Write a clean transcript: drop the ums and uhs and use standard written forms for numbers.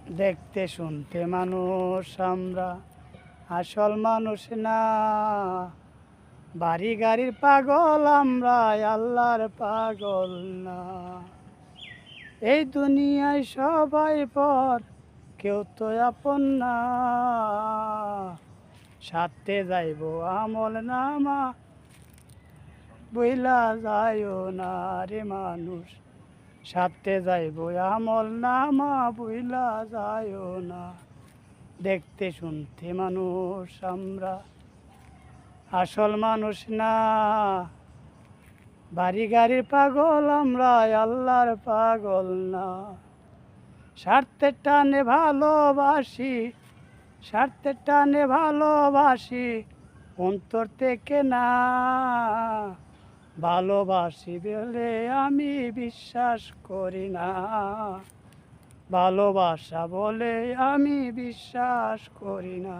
দেখতে শুনতে মানুষ আমরা, আসল মানুষ না। বাড়ি গাড়ির পাগল আমরা, আল্লাহর পাগল না। এই দুনিয়ায় সবাই পর, কেউ তো আপন না। সাথে যাইব আমল নামা, বইলা যাইও না রে মানুষ। সাথে যাইব আমল নামা, বইলা যাইও না। দেখতে শুনতে মানুষ আমরা, আসল মানুষ না। বাড়ি গাড়ির পাগল আমরা, আল্লাহর পাগল না। স্বার্থের টানে ভালোবাসি, স্বার্থের টানে ভালোবাসি, অন্তর থেকে না। ভালোবাসি বলে আমি বিশ্বাস করি না, ভালোবাসা বলে আমি বিশ্বাস করি না।